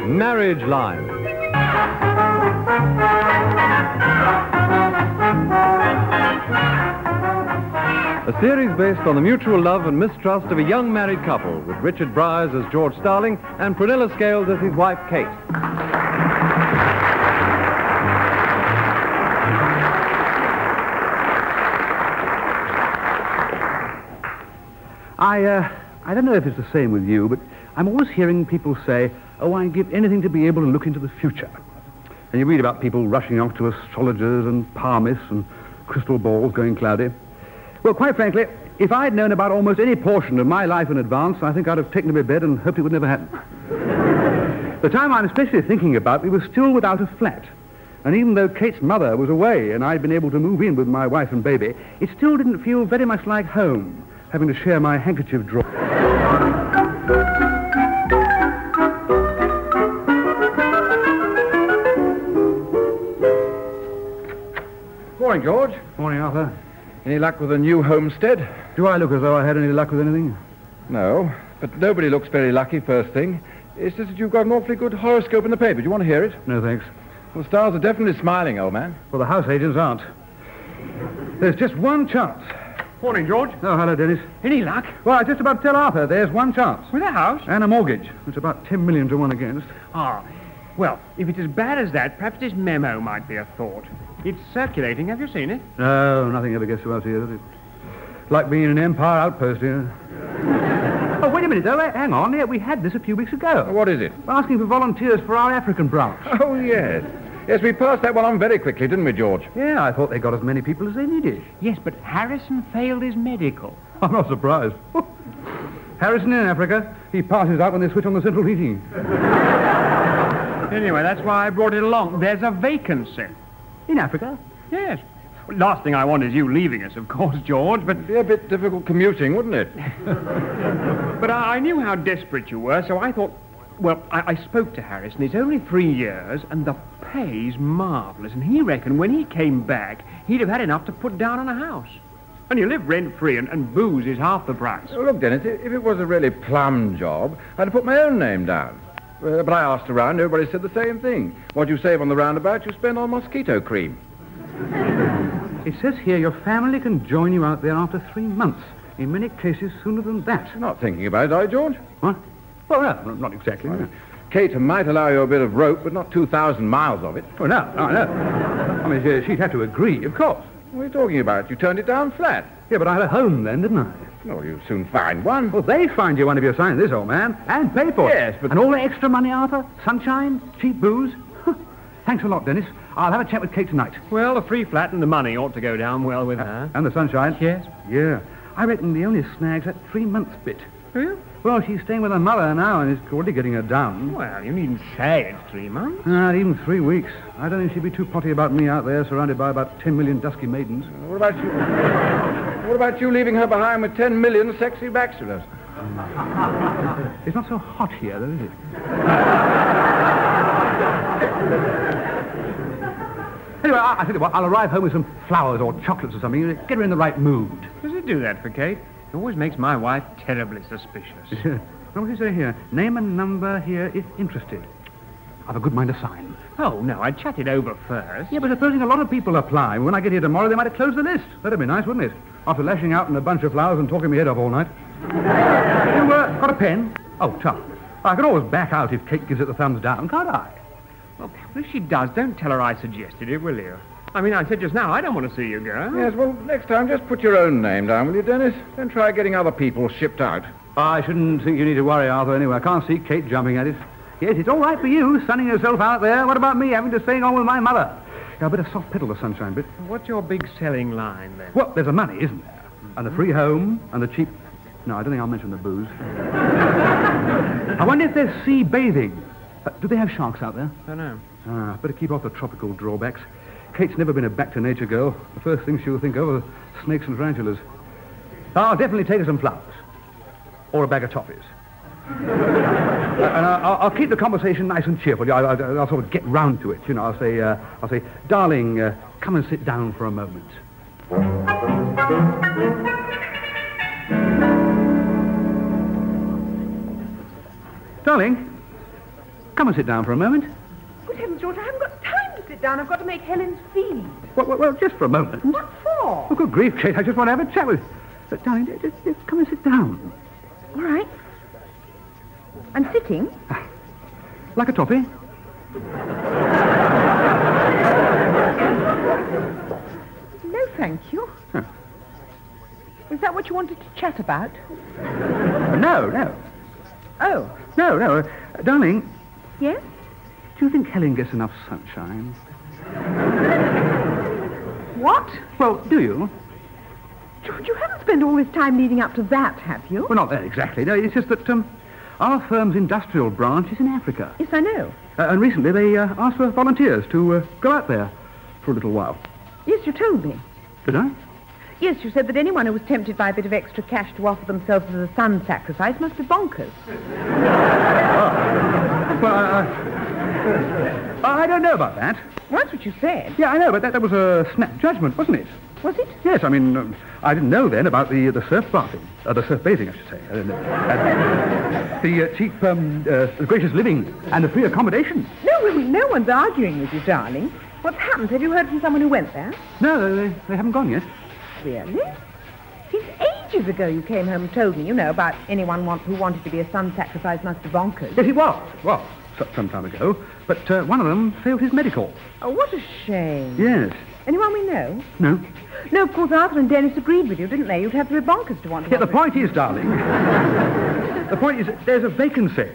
Marriage Line. A series based on the mutual love and mistrust of a young married couple, with Richard Bryars as George Starling and Prunella Scales as his wife, Kate. I don't know if it's the same with you, but I'm always hearing people say, oh, I'd give anything to be able to look into the future. And you read about people rushing off to astrologers and palmists and crystal balls going cloudy. Well, quite frankly, if I'd known about almost any portion of my life in advance, I think I'd have taken to my bed and hoped it would never happen. The time I'm especially thinking about, we were still without a flat. And even though Kate's mother was away and I'd been able to move in with my wife and baby, it still didn't feel very much like home, having to share my handkerchief drawer. Morning, George. Morning, Arthur. Any luck with a new homestead? Do I look as though I had any luck with anything? No, but nobody looks very lucky first thing. It's just that you've got an awfully good horoscope in the paper. Do you want to hear it? No, thanks. Well, the stars are definitely smiling, old man. Well, the house agents aren't. There's just one chance. Morning, George. Oh, hello, Dennis. Any luck? Well, I was just about to tell Arthur there's one chance. With a house? And a mortgage. It's about 10 million to 1 against. Ah, well, if it's as bad as that, perhaps this memo might be a thought. It's circulating. Have you seen it? No, nothing ever gets to us here, does it? Like being in an Empire outpost here. Oh, wait a minute, though. Hang on. Yeah, we had this a few weeks ago. What is it? We're asking for volunteers for our African branch. Oh, yes. Yes, we passed that one on very quickly, didn't we, George? Yeah, I thought they got as many people as they needed. Yes, but Harrison failed his medical. I'm not surprised. Harrison in Africa, he passes out when they switch on the central heating. Anyway, that's why I brought it along. There's a vacancy. In Africa? Yes. Well, last thing I want is you leaving us, of course, George, but... It'd be a bit difficult commuting, wouldn't it? But I knew how desperate you were, so I thought... Well, I spoke to Harrison. It's only 3 years, and the pay's marvellous. And he reckoned when he came back, he'd have had enough to put down on a house. And you live rent-free, and booze is half the price. Oh, look, Dennis, if it was a really plum job, I'd have put my own name down. But I asked around, everybody said the same thing. What you save on the roundabout, you spend on mosquito cream. It says here your family can join you out there after 3 months. In many cases, sooner than that. You're not thinking about it, are you, George? What? Well, no, not exactly. No. Kate might allow you a bit of rope, but not 2,000 miles of it. Oh, no. I mean, she'd have to agree, of course. What are you talking about? You turned it down flat. Yeah, but I had a home then, didn't I? No, you'll soon find one. Well, they find you one if you sign this, old man, and pay for it. Yes, but... And all the extra money, Arthur? Sunshine? Cheap booze? Thanks a lot, Dennis. I'll have a chat with Kate tonight. Well, the free flat and the money ought to go down well with her. And the sunshine? Yes. Yeah. I reckon the only snag's that 3 months bit. Really? Well, she's staying with her mother now, and it's already getting her down. Well, you needn't say it's 3 months. Not even 3 weeks. I don't think she'd be too potty about me out there, surrounded by about 10 million dusky maidens. What about you? What about you leaving her behind with 10 million sexy bachelors? It's not so hot here, though, is it? Anyway, I tell you what, I'll arrive home with some flowers or chocolates or something. Get her in the right mood. Does it do that for Kate? It always makes my wife terribly suspicious. What does he say here? Name and number here if interested. I've a good mind to sign. Oh, no, I'd chat it over first. Yeah, but supposing a lot of people apply, when I get here tomorrow, they might have closed the list. That'd be nice, wouldn't it? After lashing out in a bunch of flowers and talking me head off all night. You got a pen? Oh, tough. I can always back out if Kate gives it the thumbs down, can't I? Well, if she does, don't tell her I suggested it, will you? I mean, I said just now, I don't want to see you go. Yes, well, next time, just put your own name down, will you, Dennis? Don't try getting other people shipped out. I shouldn't think you need to worry, Arthur, anyway. I can't see Kate jumping at it. Yes, it's all right for you, sunning yourself out there. What about me having to stay on with my mother? Yeah, I better soft pedal the sunshine bit. What's your big selling line, then? Well, there's the money, isn't there? And the free home, and the cheap... No, I don't think I'll mention the booze. I wonder if there's sea bathing. Do they have sharks out there? I don't know. Better keep off the tropical drawbacks. Kate's never been a back-to-nature girl. The first thing she'll think of are snakes and tarantulas. I'll definitely take her some flowers. Or a bag of toffees. And I'll keep the conversation nice and cheerful. I'll sort of get round to it, you know. I'll say, darling, come and sit down for a moment. Darling, come and sit down for a moment. Good heavens, George, I haven't got time to sit down. I've got to make Helen's feed. Well, just for a moment. What for? Oh, good grief, Kate, I just want to have a chat with you. But, darling, just come and sit down. All right. I'm sitting. Like a toffee? No, thank you. Huh. Is that what you wanted to chat about? No. Oh. No. Darling, Yes? do you think Helen gets enough sunshine? What? Well, do you? George, you haven't spent all this time leading up to that, have you? Well, not that exactly. No, it's just that our firm's industrial branch is in Africa. Yes, I know. And recently they asked for volunteers to go out there for a little while. Yes, you told me. Did I? Yes, you said that anyone who was tempted by a bit of extra cash to offer themselves as a sun sacrifice must be bonkers. Well, I don't know about that. Well, that's what you said. Yeah, I know, but that was a snap judgment, wasn't it? Was it? Yes, I mean, I didn't know then about the surf bathing. The surf bathing, I should say. The cheap, gracious living and the free accommodation. No one's arguing with you, darling. What's happened? Have you heard from someone who went there? No, they haven't gone yet. Really? Since ages ago you came home and told me, about anyone who wanted to be a sun sacrifice must be bonkers. Yes, it was. Well, some time ago. But one of them failed his medical. Oh, what a shame. Yes. Anyone we know? No. No, of course, Arthur and Dennis agreed with you, didn't they? You'd have to be bonkers to want to... Yeah, the point is, darling, the point is there's a vacancy.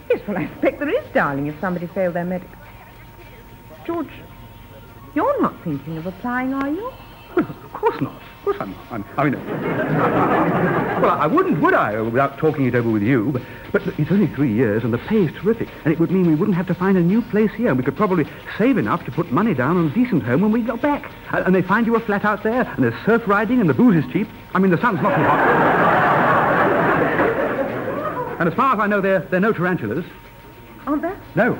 Yes, well, I expect there is, darling, if somebody failed their medical. George, you're not thinking of applying, are you? Well, of course not. Of course I'm not. Well, I wouldn't, would I, without talking it over with you? But it's only 3 years, and the pay is terrific. And it would mean we wouldn't have to find a new place here. And we could probably save enough to put money down on a decent home when we go back. And they find you a flat out there, and there's surf riding, and the booze is cheap. I mean, the sun's not too hot. And as far as I know, there are no tarantulas. Aren't there? No,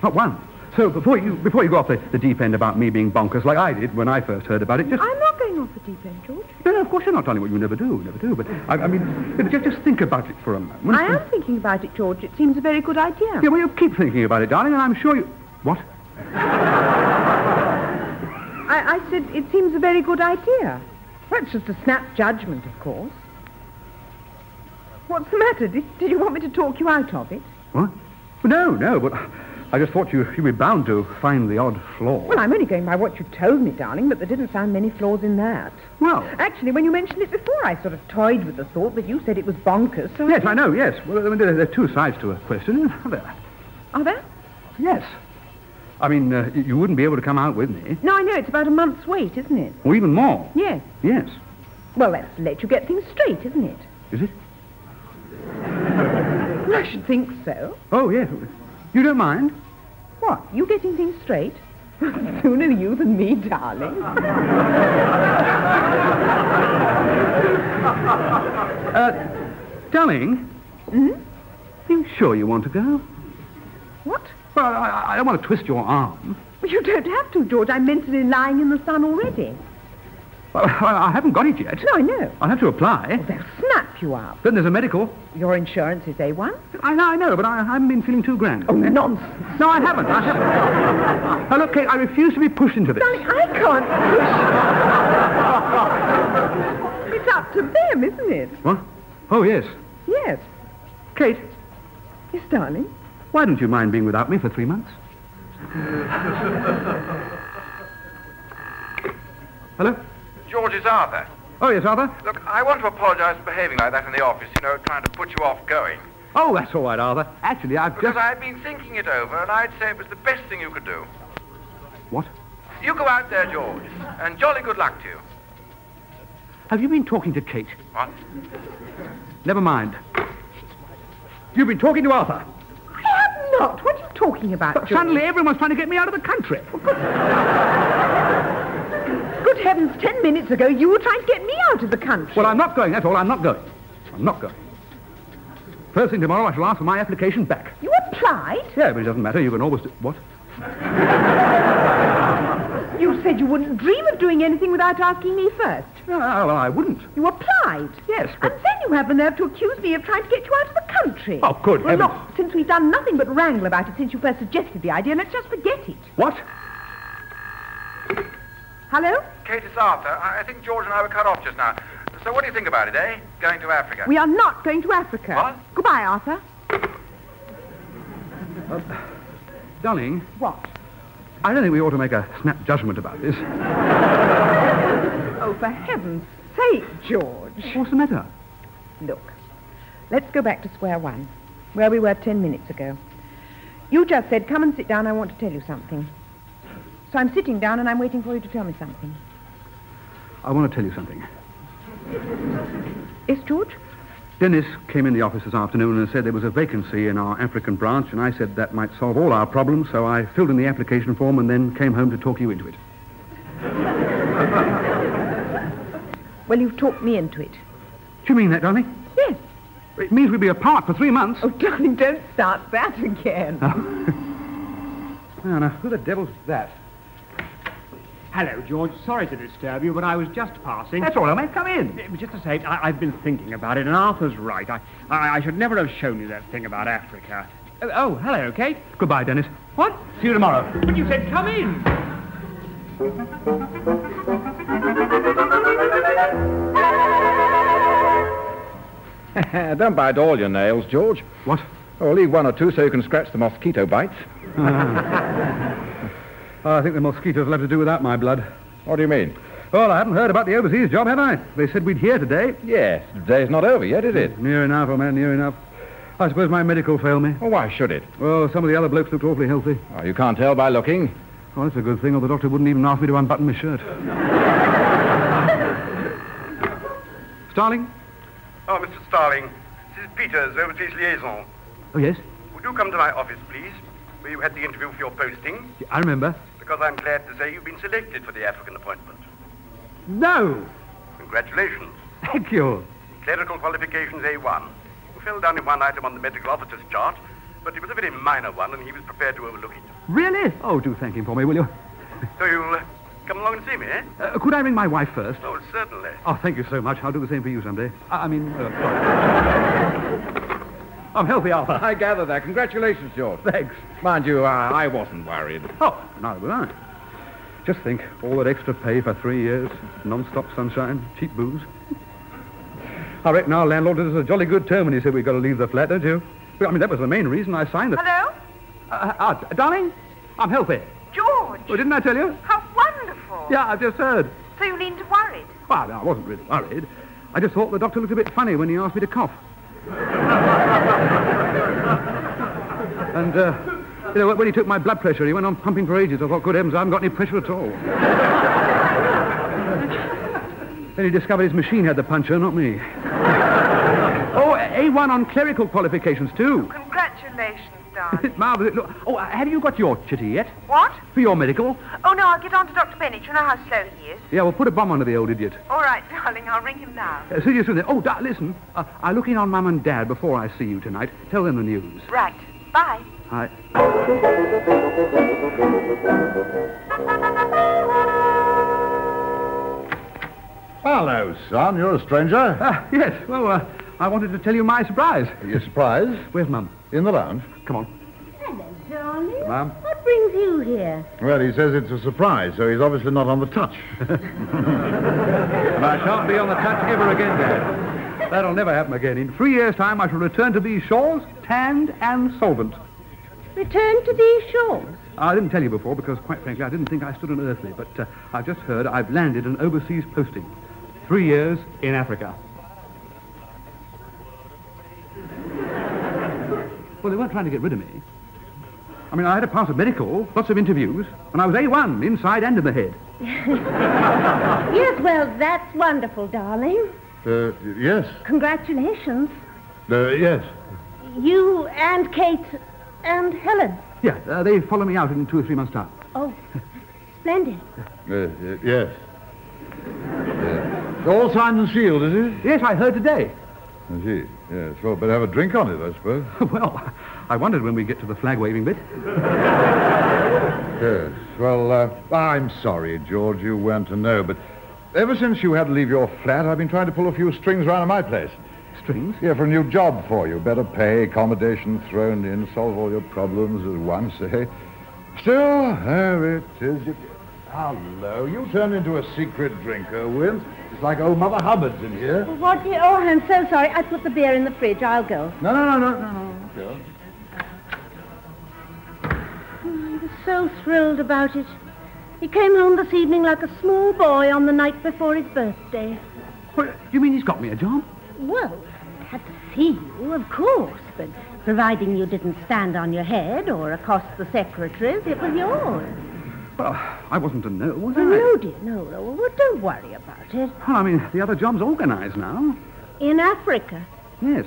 not one. So before you go off the deep end about me being bonkers like I did when I first heard about it, just... I'm not going off the deep end, George. No, of course you're not, darling. What you never do. But I mean, just think about it for a moment. I am thinking about it, George. It seems a very good idea. Yeah, well, you keep thinking about it, darling, and I'm sure you... What? I said it seems a very good idea. Well, it's just a snap judgment, of course. What's the matter? Did you want me to talk you out of it? What? Well, no, but I just thought you'd be bound to find the odd flaw. Well, I'm only going by what you told me, darling, but there didn't sound many flaws in that. Well... Actually, when you mentioned it before, I sort of toyed with the thought that you said it was bonkers, so... Yes, I know, yes. Well, I mean, there are two sides to a question, are there? Are there? Yes. I mean, you wouldn't be able to come out with me. No, I know. It's about a month's wait, isn't it? Or even more. Yes. Yes. Well, that's to let you get things straight, isn't it? Is it? Well, I should think so. Oh, yes. You don't mind? What? You getting things straight? Sooner you than me, darling. Darling? Hmm? Are you sure you want to go? What? Well, I don't want to twist your arm. Well, you don't have to, George. I'm mentally lying in the sun already. Well, I haven't got it yet. No, I know. I'll have to apply. Well, they'll snap you up. Then there's a medical. Your insurance is A1? I know, but I haven't been feeling too grand. Oh, nonsense. No, I haven't. Now, look, Kate, I refuse to be pushed into this. Darling, I can't push. It's up to them, isn't it? What? Oh, yes. Yes. Kate, Yes, darling. why don't you mind being without me for 3 months? Hello? George, it's Arthur. Oh, yes, Arthur? Look, I want to apologize for behaving like that in the office, trying to put you off going. Oh, that's all right, Arthur. Actually, Because I've been thinking it over, and I'd say it was the best thing you could do. What? You go out there, George, and jolly good luck to you. Have you been talking to Kate? What? Never mind. You've been talking to Arthur. I have not. What are you talking about, But George? suddenly everyone's trying to get me out of the country. Good heavens, 10 minutes ago you were trying to get me out of the country. Well, I'm not going, that's all. I'm not going. I'm not going. First thing tomorrow, I shall ask for my application back. You applied? Yeah, but it doesn't matter. You can always do... What? You said you wouldn't dream of doing anything without asking me first. No, well, I wouldn't. You applied? Yes, but... And then you have the nerve to accuse me of trying to get you out of the country. Oh, good Well, heavens. look, since we've done nothing but wrangle about it since you first suggested the idea, let's just forget it. What? Hello? Kate, it's Arthur. I think George and I were cut off just now. So what do you think about it, eh? Going to Africa? We are not going to Africa. What? Goodbye, Arthur. Darling, What? I don't think we ought to make a snap judgment about this. Oh, for heaven's sake, George. What's the matter? Look, let's go back to square one, where we were 10 minutes ago. You just said, come and sit down, I want to tell you something. So I'm sitting down and I'm waiting for you to tell me something. I want to tell you something. Yes, George? Dennis came in the office this afternoon and said there was a vacancy in our African branch, and I said that might solve all our problems, so I filled in the application form and then came home to talk you into it. Well, you've talked me into it. Do you mean that, darling? Yes. It means we'll be apart for 3 months. Oh, darling, don't start that again. Now, who the devil's that? Hello, George. Sorry to disturb you, but I was just passing. That's all right, mate. Come in. It was just to say, I've been thinking about it, and Arthur's right. I should never have shown you that thing about Africa. Oh, hello, Kate. Goodbye, Dennis. What? See you tomorrow. But you said come in. Don't bite all your nails, George. What? Oh, leave one or two so you can scratch the mosquito bites. I think the mosquitoes will have to do without my blood. What do you mean? Well, I haven't heard about the overseas job, have I? They said we'd hear today. Yes, the day's not over yet, is it? Near enough, old man, near enough. I suppose my medical failed me. Well, why should it? Well, some of the other blokes looked awfully healthy. Oh, you can't tell by looking. Oh, that's a good thing, or the doctor wouldn't even ask me to unbutton my shirt. Starling? Oh, Mr. Starling, this is Peters, overseas liaison. Oh, yes? Would you come to my office, please, where you had the interview for your posting? Yeah, I remember. Because I'm glad to say you've been selected for the African appointment. No! Congratulations. Thank you. Clerical qualifications A1. You fell down in one item on the medical officer's chart, but it was a very minor one, and he was prepared to overlook it. Really? Oh, do thank him for me, will you? So you'll come along and see me, eh? Could I ring my wife first? Oh, certainly. Oh, thank you so much. I'll do the same for you someday. I'm healthy, Arthur. I gather that. Congratulations, George. Thanks. Mind you, I wasn't worried. Oh, neither was I. Just think, all that extra pay for 3 years, non-stop sunshine, cheap booze. I reckon our landlord did us a jolly good term when he said we've got to leave the flat, don't you? I mean, that was the main reason I signed it. Hello? Darling, I'm healthy. George, Oh, didn't I tell you? how wonderful. Yeah, I've just heard. So you needn't have worried. Well, no, I wasn't really worried. I just thought the doctor looked a bit funny when he asked me to cough. And, when he took my blood pressure, he went on pumping for ages. I thought, good heavens, I haven't got any pressure at all. Then he discovered his machine had the puncher, not me. Oh, A1 on clerical qualifications, too. Congratulations, darling. It's marvellous. Look, have you got your chitty yet? What? For your medical? Oh, no, I'll get on to Dr. Bennett. You know how slow he is. Yeah, well, put a bomb under the old idiot. All right, darling, I'll ring him now. See you soon then. Oh, listen. I'll look in on Mum and Dad before I see you tonight. Tell them the news. Right. Bye. Hi. Hello, son. You're a stranger. Yes. Well, I wanted to tell you my surprise. You're surprised? Where's Mum? In the lounge. Come on. Hello, darling. Mum. What brings you here? Well, he says it's a surprise, so he's obviously not on the touch. And I shan't be on the touch ever again, Dad. That'll never happen again. In 3 years' time, I shall return to these shores, tanned and solvent. Return to these shores. I didn't tell you before because, quite frankly, I didn't think I stood on earthly. But I've just heard I've landed an overseas posting. 3 years in Africa. Well, they weren't trying to get rid of me. I mean, I had to pass a medical, lots of interviews, and I was A1, inside and in the head. Yes, well, that's wonderful, darling. Yes. Congratulations. Yes. You and Kate and Helen. Yeah, they follow me out in 2 or 3 months' time. Oh, splendid. Yes. All signed and sealed, is it? Yes, I heard today. I see. Yes. Well, better have a drink on it, I suppose. Well, I wondered when we get to the flag-waving bit. Yes. Well, I'm sorry, George, you weren't to know, but Ever since you had to leave your flat, I've been trying to pull a few strings around in my place. Strings? Yeah, for a new job for you. Better pay, accommodation thrown in, solve all your problems at once, eh? Still, there it is. Hello, you turned into a secret drinker, Win. It's like old Mother Hubbard's in here. What? Oh, I'm so sorry. I put the beer in the fridge. I'll go. No. Go. I was so thrilled about it. He came home this evening like a small boy on the night before his birthday. What, you mean he's got me a job? Well, I had to see you, of course, but providing you didn't stand on your head or accost the secretaries, it was yours. Well, I wasn't to know, was I? No, dear, no. Well, don't worry about it. Well, I mean, the other job's organised now. In Africa. Yes.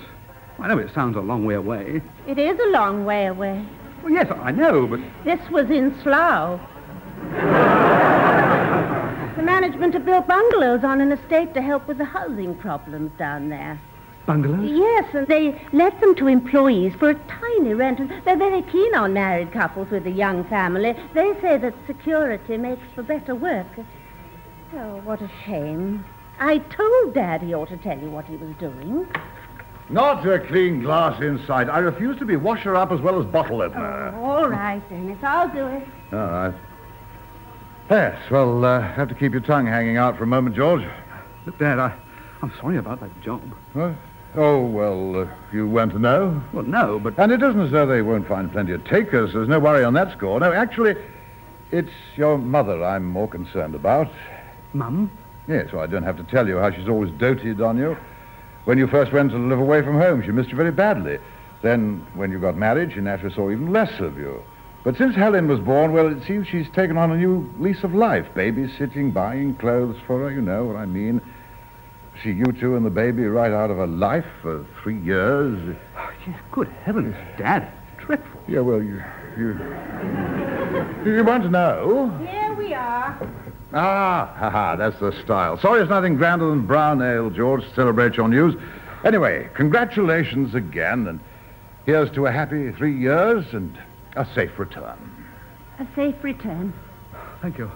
I know it sounds a long way away. It is a long way away. Well, yes, I know, but... This was in Slough. The management have built bungalows on an estate to help with the housing problems down there. Bungalows? Yes, and they let them to employees for a tiny rent. And they're very keen on married couples with a young family. They say that security makes for better work. Oh, what a shame. I told Dad he ought to tell you what he was doing. Not a clean glass inside. I refuse to be washer-up as well as bottle opener. Oh, all right, Dennis. I'll do it. All right. Yes, well, have to keep your tongue hanging out for a moment, George. Look, Dad, I'm sorry about that job. What? Oh, well, you weren't to know? Well, no, but... And it isn't as though they won't find plenty of takers. There's no worry on that score. No, actually, it's your mother I'm more concerned about. Mum? Yes, well, I don't have to tell you how she's always doted on you. When you first went to live away from home, she missed you very badly. Then, when you got married, she naturally saw even less of you. But since Helen was born, well, it seems she's taken on a new lease of life. Babysitting, buying clothes for her, you know what I mean. See you two and the baby right out of her life for 3 years. Oh, yes, good heavens, Dad. Dreadful. Yeah, well, you want to know? Here we are. That's the style. Sorry it's nothing grander than brown ale, George, to celebrate your news. Anyway, congratulations again, and here's to a happy 3 years and a safe return. A safe return. Thank you.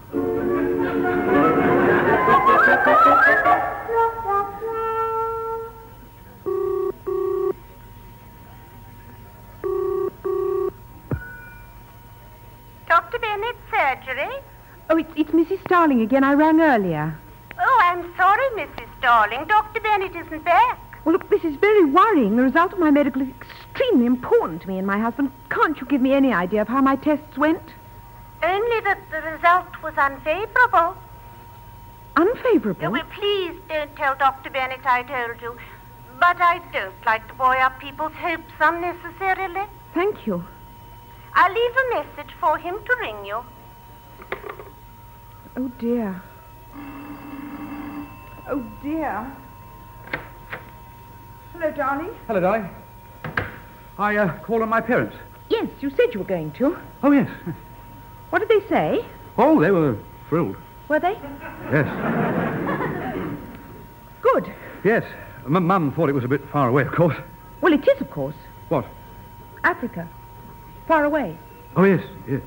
Dr. Bennett's surgery? Oh, it's Mrs. Starling again. I rang earlier. Oh, I'm sorry, Mrs. Starling. Dr. Bennett isn't back. Well, look, this is very worrying. The result of my medical is extremely important to me and my husband. Can't you give me any idea of how my tests went? Only that the result was unfavorable. Unfavorable? Oh, well, please don't tell Dr. Bennett I told you. But I don't like to buoy up people's hopes unnecessarily. Thank you. I'll leave a message for him to ring you. Oh, dear. Oh, dear. Hello, darling. Hello, darling. I called on my parents. Yes, you said you were going to. Oh, yes. What did they say? Oh, they were thrilled. Were they? Yes. Good. Yes. Mum thought it was a bit far away, of course. Well, it is, of course. What? Africa. Far away. Oh, yes, yes.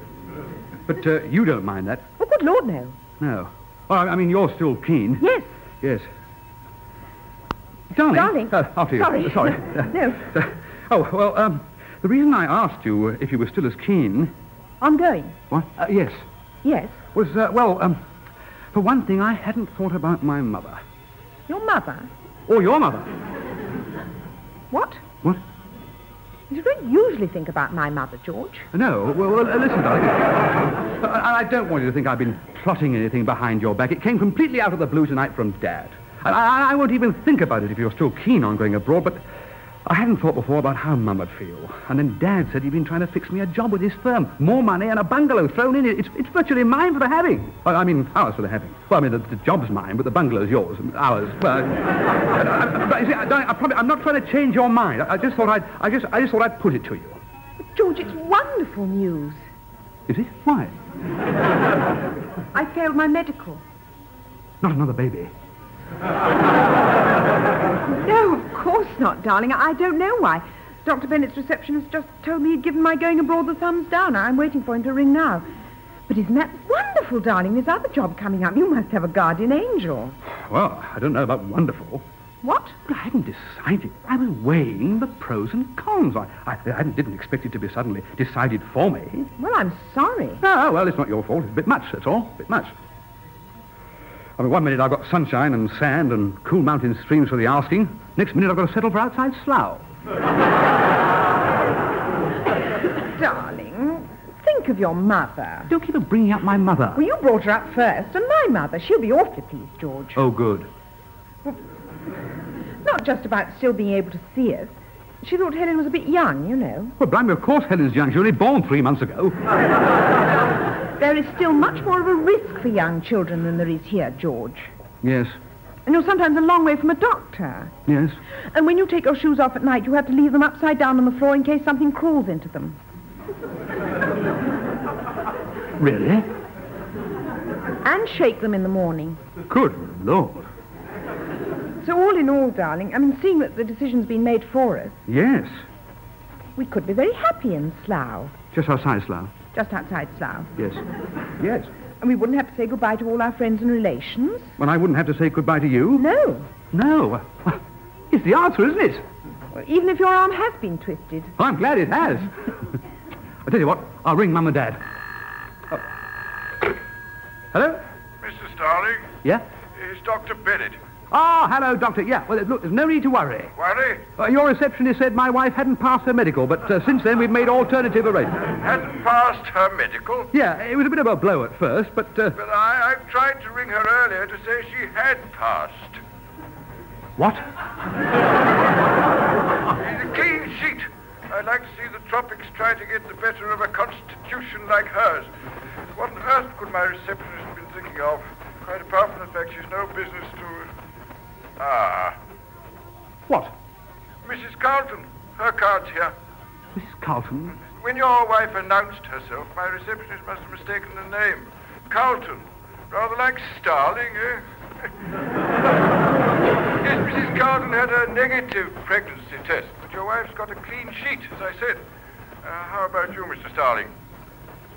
But you don't mind that? Oh, good Lord, no. No. Well, I mean, you're still keen. Yes. Yes. Darling. After you. Sorry. Sorry. No. Oh, well, the reason I asked you if you were still as keen... I'm going. What? Yes. Yes. Was, for one thing, I hadn't thought about my mother. Your mother? Or your mother. What? What? You don't usually think about my mother, George. No. Well, listen, darling. I don't want you to think I've been plotting anything behind your back. It came completely out of the blue tonight from Dad. I won't even think about it if you're still keen on going abroad, but I hadn't thought before about how Mum would feel. And then Dad said he'd been trying to fix me a job with his firm. More money and a bungalow thrown in. It's virtually mine for the having. I mean, ours for the having. Well, I mean, the job's mine, but the bungalow's yours. And ours. Well, but you see, I'm not trying to change your mind. I just thought I'd put it to you. But George, it's wonderful news. Is it? Why? I failed my medical. Not another baby. No, of course not, darling. I don't know why. Dr. Bennett's receptionist just told me he'd given my going abroad the thumbs down. I'm waiting for him to ring now. But isn't that wonderful? careful, darling. There's other job coming up. You must have a guardian angel. Well, I don't know about wonderful. What? I hadn't decided. I was weighing the pros and cons. I didn't expect it to be suddenly decided for me. Well, I'm sorry. Oh, well, it's not your fault. It's a bit much, that's all. A bit much. I mean, one minute I've got sunshine and sand and cool mountain streams for the asking. Next minute I've got to settle for outside Slough. Darling, think of your mother. Don't keep on bringing up my mother. Well, you brought her up first, and my mother. She'll be awfully pleased, George. Oh, good. Not just about still being able to see us. She thought Helen was a bit young, you know. Well, blimey, of course Helen's young. She was only born 3 months ago. There is still much more of a risk for young children than there is here, George. Yes. And you're sometimes a long way from a doctor. Yes. And when you take your shoes off at night, you have to leave them upside down on the floor in case something crawls into them. Really? And shake them in the morning. Good Lord. So all in all, darling, I mean, seeing that the decision's been made for us, Yes. we could be very happy in Slough. Just outside Slough. Just outside Slough. Yes. Yes. And we wouldn't have to say goodbye to all our friends and relations. Well, I wouldn't have to say goodbye to you. No. No. Well, it's the answer, isn't it? Well, even if your arm has been twisted. Oh, I'm glad it has. I'll tell you what, I'll ring Mum and Dad. Oh. Hello? Mr. Starling, Yeah? it's Dr. Bennett. Oh, hello, Doctor. Yeah, well, look, there's no need to worry. Worry? Your receptionist said my wife hadn't passed her medical, but since then we've made alternative arrangements. Hadn't passed her medical? Yeah, it was a bit of a blow at first, but... But I've tried to ring her earlier to say she had passed. What? It's a clean sheet. I'd like to see the tropics try to get the better of a constitution like hers. What on earth could my receptionist have been thinking of? Quite apart from the fact she's no business to... What? Mrs. Carlton. Her card's here. Mrs. Carlton? When your wife announced herself, my receptionist must have mistaken the name. Carlton. Rather like Starling, eh? Yes, Mrs. Carlton had a negative pregnancy test, but your wife's got a clean sheet, as I said. How about you, Mr. Starling?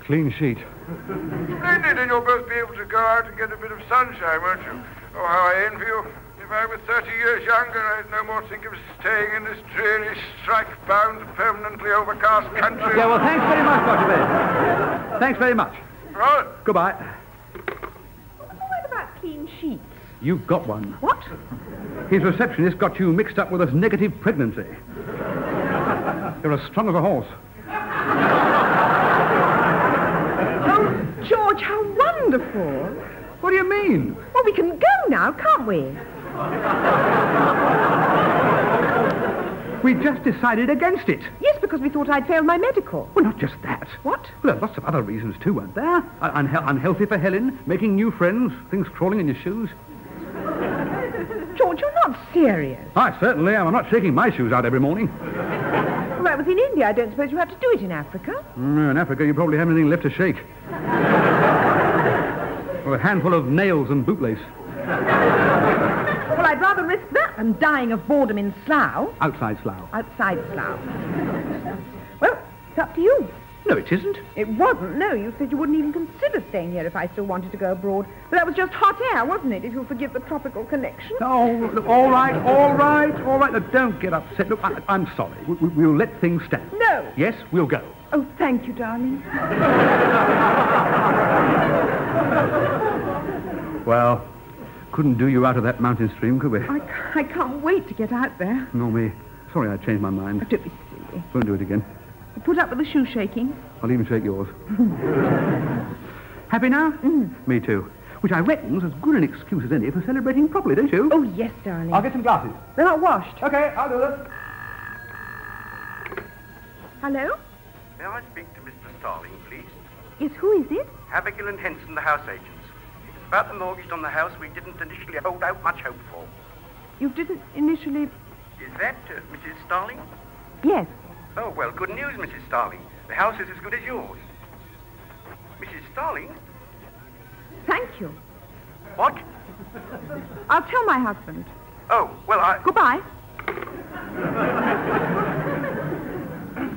Clean sheet. Splendid, and you'll both be able to go out and get a bit of sunshine, won't you? Oh, how I envy you. If I were 30 years younger, I'd no more think of staying in this dreary, strike-bound, permanently overcast country. Yeah, well, thanks very much, Dr. Bennett. Thanks very much. Right. Goodbye. What about clean sheets? You've got one. What? His receptionist got you mixed up with a negative pregnancy. You're as strong as a horse. Oh, George, how wonderful. What do you mean? Well, we can go now, can't we? We just decided against it. Yes, because we thought I'd failed my medical. Well, not just that. What? Well, there are lots of other reasons, too, weren't there? Unhealthy for Helen, making new friends, things crawling in your shoes. George, you're not serious. I certainly am. I'm not shaking my shoes out every morning. Well, that was in India. I don't suppose you had to do it in Africa. No, in Africa, you probably haven't anything left to shake. Or a handful of nails and bootlace. Well, I'd rather risk that than dying of boredom in Slough. Outside Slough. Outside Slough. Well, it's up to you. No, it isn't. It wasn't, no. You said you wouldn't even consider staying here if I still wanted to go abroad. But that was just hot air, wasn't it, if you'll forgive the tropical connection? Oh, look, all right. Look, don't get upset. Look, I'm sorry. We'll let things stand. No. Yes, we'll go. Oh, thank you, darling. Well, couldn't do you out of that mountain stream, could we? I can't wait to get out there. Nor me. Sorry, I changed my mind. Don't be silly. Won't do it again. Put up with the shoe shaking. I'll even shake yours. Happy now? Me too. Which I reckon's as good an excuse as any for celebrating properly, don't you? Oh, yes, darling. I'll get some glasses. They're not washed. Okay, I'll do that. Hello? May I speak to Mr. Starling, please? Yes, who is it? Abigail and Henson, the house agents. It's about the mortgage on the house we didn't initially hold out much hope for. You didn't initially... Is that Mrs. Starling? Yes. Oh, well, good news, Mrs. Starling. The house is as good as yours. Mrs. Starling? Thank you. What? I'll tell my husband. Oh, well, Goodbye.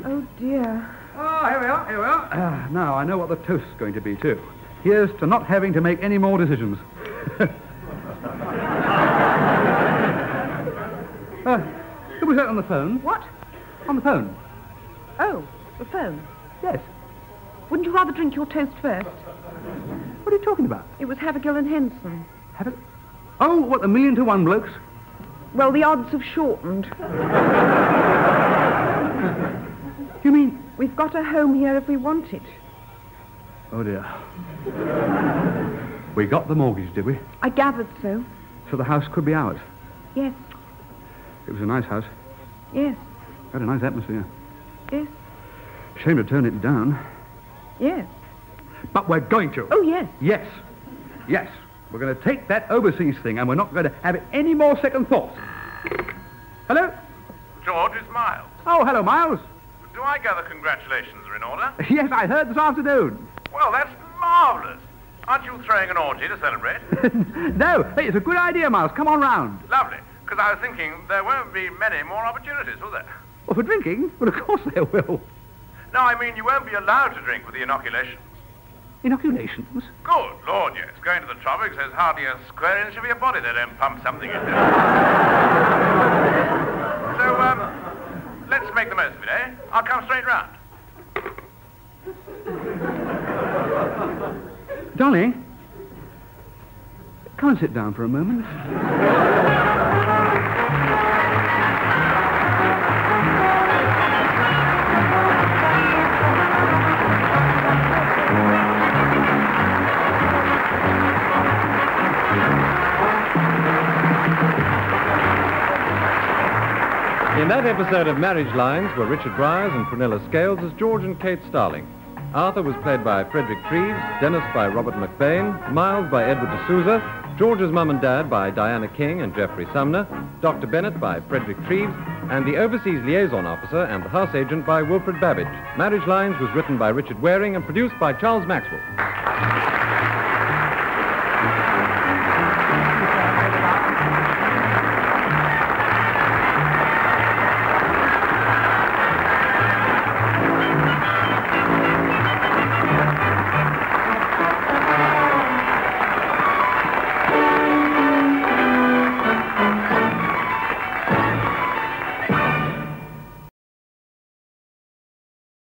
Oh, dear. Oh, here we are. Now, I know what the toast's going to be, too. Here's to not having to make any more decisions. Who was that on the phone? What? On the phone? Oh, the phone. Yes. Wouldn't you rather drink your toast first? What are you talking about? It was Havergill and Henson. Oh, what, 1,000,000 to 1 blokes? Well, the odds have shortened. You mean... We've got a home here if we want it. Oh, dear. We got the mortgage, did we? I gathered so. So the house could be ours? Yes. It was a nice house. Yes. Had a nice atmosphere. Yes. Shame to turn it down. Yes. But we're going to. Oh, yes. Yes. Yes. We're going to take that overseas thing, and we're not going to have any more second thoughts. Hello? George, it's Miles. Oh, hello, Miles. Do I gather congratulations are in order? Yes, I heard this afternoon. Well, that's marvellous. Aren't you throwing an orgy to celebrate? No. Hey, it's a good idea, Miles. Come on round. Lovely. Because I was thinking there won't be many more opportunities, will there? Well, for drinking? Well, of course there will. No, I mean you won't be allowed to drink with the inoculation. Inoculations? Good Lord, yes. Going to the tropics, there's hardly a square inch of your body they don't pump something into. So, let's make the most of it, eh? I'll come straight round. Darling, come and sit down for a moment. In that episode of Marriage Lines were Richard Bryars and Prunella Scales as George and Kate Starling. Arthur was played by Frederick Treves, Dennis by Robert McBain, Miles by Edward D'Souza, George's mum and dad by Diana King and Geoffrey Sumner, Dr. Bennett by Frederick Treves, and the Overseas Liaison Officer and the House Agent by Wilfred Babbage. Marriage Lines was written by Richard Waring and produced by Charles Maxwell.